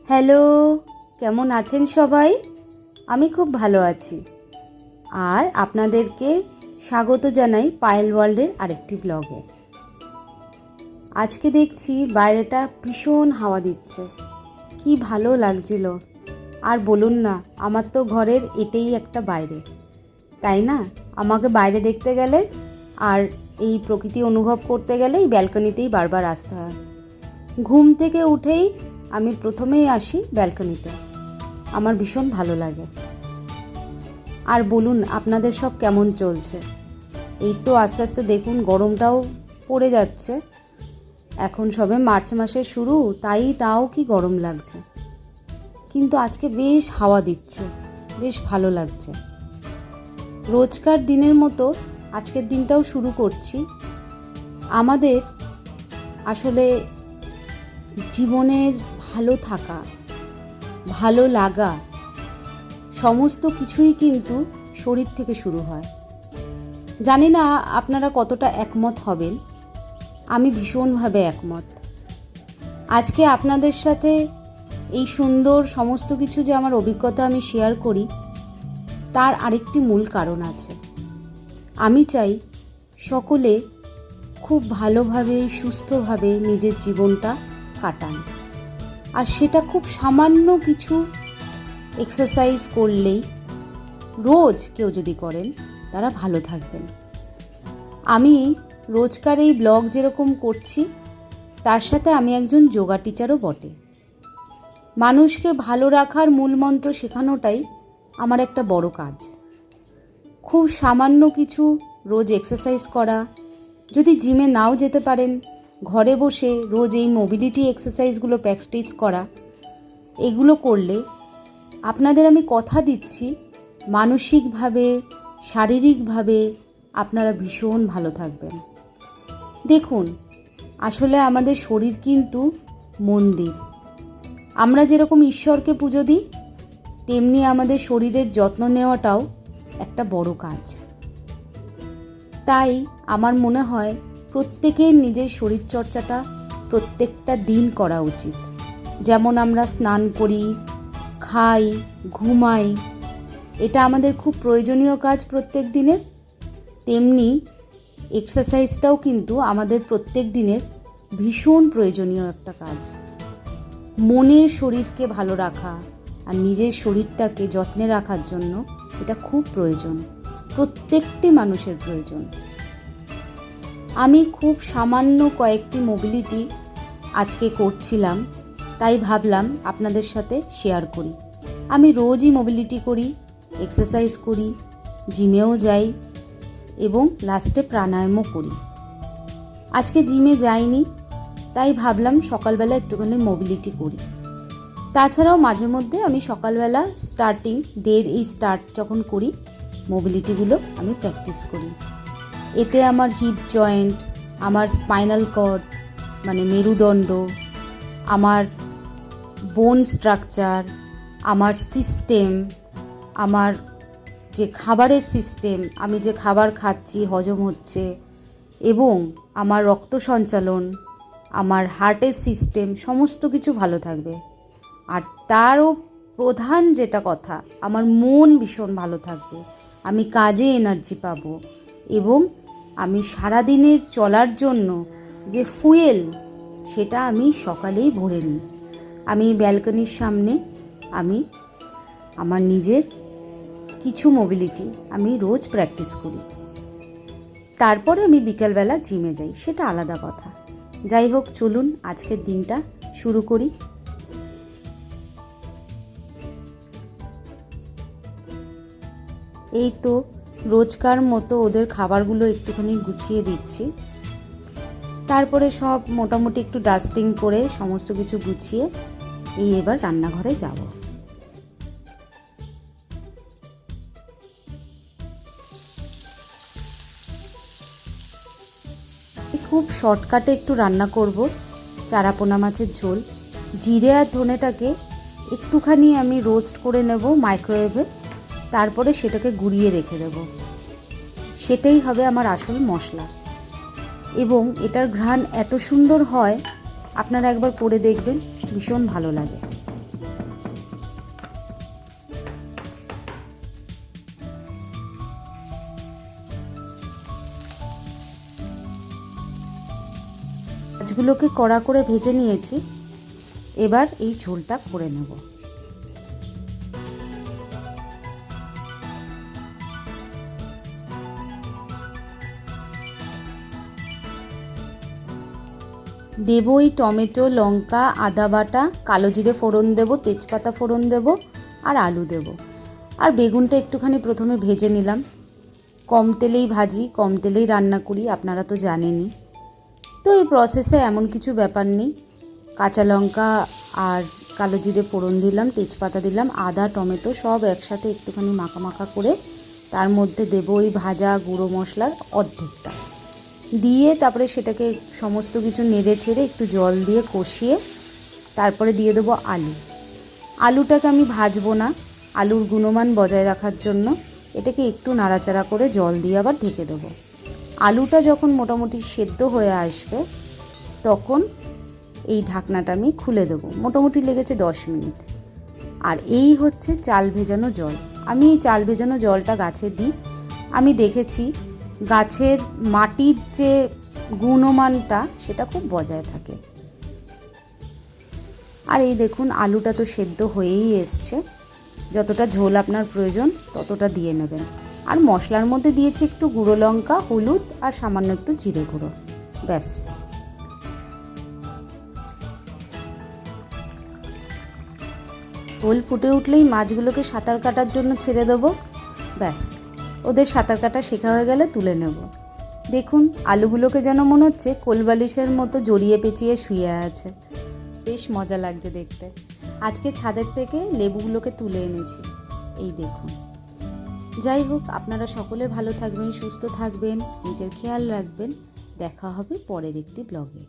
Hello, কেমন আছেন সবাই? আমি খুব ভালো আছি। আর আপনাদেরকে স্বাগত জানাই পায়েল ওয়ার্ল্ডের আরেকটি ব্লগে। আজকে দেখছি বাইরেটা ভীষণ হাওয়া দিচ্ছে, কি ভালো লাগছিল। আর বলুন না, আমার তো ঘরের এটাই একটা বাইরে, তাই না? আমাকে বাইরে দেখতে গেলে আর এই প্রকৃতি অনুভব করতে গেলে এই ব্যালকনিতেই বারবার আসতে হয়। ঘুম থেকে উঠেই আমি প্রথমেই আসি ব্যালকনিতে, আমার ভীষণ ভালো লাগে। আর বলুন, আপনাদের সব কেমন চলছে? এই তো আস্তে আস্তে দেখুন গরমটাও পড়ে যাচ্ছে। এখন সবে মার্চ মাসের শুরু, তাও কি গরম লাগছে, কিন্তু আজকে বেশ হাওয়া দিচ্ছে, বেশ ভালো লাগছে। রোজকার দিনের মতো আজকের দিনটাও শুরু করছি। আমাদের আসলে জীবনের ভালো থাকা, ভালো লাগা সমস্ত কিছুই কিন্তু শরীর থেকে শুরু হয়। জানি না আপনারা কতটা একমত হবেন, আমি ভীষণভাবে একমত। আজকে আপনাদের সাথে এই সুন্দর সমস্ত কিছু যে আমার অভিজ্ঞতা আমি শেয়ার করি, তার আরেকটি মূল কারণ আছে। আমি চাই সকলে খুব ভালোভাবে সুস্থভাবে নিজের জীবনটা কাটান, আর সেটা খুব সামান্য কিছু এক্সারসাইজ করলেই, রোজ কেউ যদি করেন, তারা ভালো থাকবেন। আমি রোজকার এই ব্লগ যেরকম করছি, তার সাথে আমি একজন যোগা টিচারও বটে। মানুষকে ভালো রাখার মূল মন্ত্র শেখানোটাই আমার একটা বড় কাজ। খুব সামান্য কিছু রোজ এক্সারসাইজ করা, যদি জিমে নাও যেতে পারেন, ঘরে বসে রোজ এই মোবিলিটি এক্সারসাইজগুলো প্র্যাকটিস করা, এগুলো করলে আপনাদের আমি কথা দিচ্ছি, মানসিকভাবে শারীরিকভাবে আপনারা ভীষণ ভালো থাকবেন। দেখুন, আসলে আমাদের শরীর কিন্তু মন্দির। আমরা যেরকম ঈশ্বরকে পুজো দিই, তেমনি আমাদের শরীরের যত্ন নেওয়াটাও একটা বড় কাজ। তাই আমার মনে হয় প্রত্যেকের নিজের শরীরচর্চাটা প্রত্যেকটা দিন করা উচিত। যেমন আমরা স্নান করি, খাই, ঘুমাই, এটা আমাদের খুব প্রয়োজনীয় কাজ প্রত্যেক দিনের, তেমনি এক্সারসাইজটাও কিন্তু আমাদের প্রত্যেক দিনের ভীষণ প্রয়োজনীয় একটা কাজ। মনের শরীরকে ভালো রাখা আর নিজের শরীরটাকে যত্নে রাখার জন্য এটা খুব প্রয়োজন, প্রত্যেকটি মানুষের প্রয়োজন। আমি খুব সামান্য কয়েকটি মোবিলিটি আজকে করছিলাম, তাই ভাবলাম আপনাদের সাথে শেয়ার করি। আমি রোজই মোবিলিটি করি, এক্সারসাইজ করি, জিমেও যাই এবং লাস্টে প্রাণায়ামও করি। আজকে জিমে যাইনি, তাই ভাবলাম সকালবেলা একটুখানি মোবিলিটি করি। তাছাড়াও মাঝে মধ্যে আমি সকালবেলা স্টার্টিং ডের এই স্টার্ট যখন করি, মোবিলিটিগুলো আমি প্র্যাকটিস করি। এতে আমার হিপ জয়েন্ট, আমার স্পাইনাল কর্ড মানে মেরুদণ্ড, আমার বোন স্ট্রাকচার, আমার সিস্টেম, আমার যে খাবারের সিস্টেম, আমি যে খাবার খাচ্ছি হজম হচ্ছে, এবং আমার রক্ত সঞ্চালন, আমার হার্টের সিস্টেম, সমস্ত কিছু ভালো থাকবে। আর তারও প্রধান যেটা কথা, আমার মন ভীষণ ভালো থাকবে, আমি কাজে এনার্জি পাবো, এবং আমি সারাদিনের চলার জন্য যে ফুয়েল, সেটা আমি সকালেই ভরে নিই। আমি ব্যালকনির সামনে আমি আমার নিজের কিছু মোবিলিটি আমি রোজ প্র্যাকটিস করি। তারপরে আমি বিকেলবেলা জিমে যাই, সেটা আলাদা কথা। যাই হোক, চলুন আজকের দিনটা শুরু করি। এই তো রোজকার মতো ওদের খাবারগুলো একটুখানি গুছিয়ে দিচ্ছি, তারপরে সব মোটামুটি একটু ডাস্টিং করে সমস্ত কিছু গুছিয়ে এবার রান্নাঘরে যাব। খুব শর্টকাটে একটু রান্না করব, চারাপোনা মাছের ঝোল। জিরে আর ধনেটাকে একটুখানি আমি রোস্ট করে নেব মাইক্রোওয়েভে, তারপরে সেটাকে গুঁড়িয়ে রেখে দেব। সেটাই হবে আমার আসল মশলা, এবং এটার ঘ্রাণ এত সুন্দর হয়, আপনারা একবার করে দেখবেন, ভীষণ ভালো লাগে। মাছগুলোকে কড়া করে ভেজে নিয়েছি, এবার এই ঝোলটা করে নেব। দেব এই টমেটো, লঙ্কা, আদা বাটা, কালো জিরে ফোড়ন দেব, তেজপাতা ফোড়ন দেব আর আলু দেব। আর বেগুনটা একটুখানি প্রথমে ভেজে নিলাম। কম তেলেই ভাজি, কম তেলেই রান্না করি, আপনারা তো জানেনই। তো এই প্রসেসে এমন কিছু ব্যাপার নেই। কাঁচা লঙ্কা আর কালো জিরে ফোড়ন দিলাম, তেজপাতা দিলাম, আদা টমেটো সব একসাথে একটুখানি মাখা মাখা করে তার মধ্যে দেব ওই ভাজা গুঁড়ো মশলার অর্ধেকটা দিয়ে, তারপরে সেটাকে সমস্ত কিছু নেড়ে ছেড়ে একটু জল দিয়ে কষিয়ে তারপরে দিয়ে দেবো আলু। আলুটাকে আমি ভাজবো না, আলুর গুণমান বজায় রাখার জন্য এটাকে একটু নাড়াচাড়া করে জল দিয়ে আবার ঢেকে দেবো। আলুটা যখন মোটামুটি সেদ্ধ হয়ে আসবে তখন এই ঢাকনাটা আমি খুলে দেবো। মোটামুটি লেগেছে 10 মিনিট। আর এই হচ্ছে চাল ভেজানো জল। আমি এই চাল ভেজানো জলটা গাছে দিই। আমি দেখেছি গাছের মাটির যে গুণমানটা সেটা খুব বজায় থাকে। আর এই দেখুন আলুটা তো সেদ্ধ হয়েই এসছে। যতটা ঝোল আপনার প্রয়োজন ততটা দিয়ে নেবেন। আর মশলার মধ্যে দিয়েছি একটু গুঁড়ো লঙ্কা, হলুদ আর সামান্য একটু জিরে গুঁড়ো, ব্যাস। ঝোল ফুটে উঠলেই মাছগুলোকে সাঁতার কাটার জন্য ছেড়ে দেবো, ব্যাস। ওদের সাঁতার কাটা শেখা হয়ে গেলে তুলে নেব। দেখুন আলুগুলোকে যেন মনে হচ্ছে কোলবালিশের মতো জড়িয়ে পেঁচিয়ে শুয়ে আছে, বেশ মজা লাগছে দেখতে। আজকে ছাদের থেকে লেবুগুলোকে তুলে এনেছি, এই দেখুন। যাই হোক, আপনারা সকলে ভালো থাকবেন, সুস্থ থাকবেন, নিজের খেয়াল রাখবেন। দেখা হবে পরের একটি ব্লগে।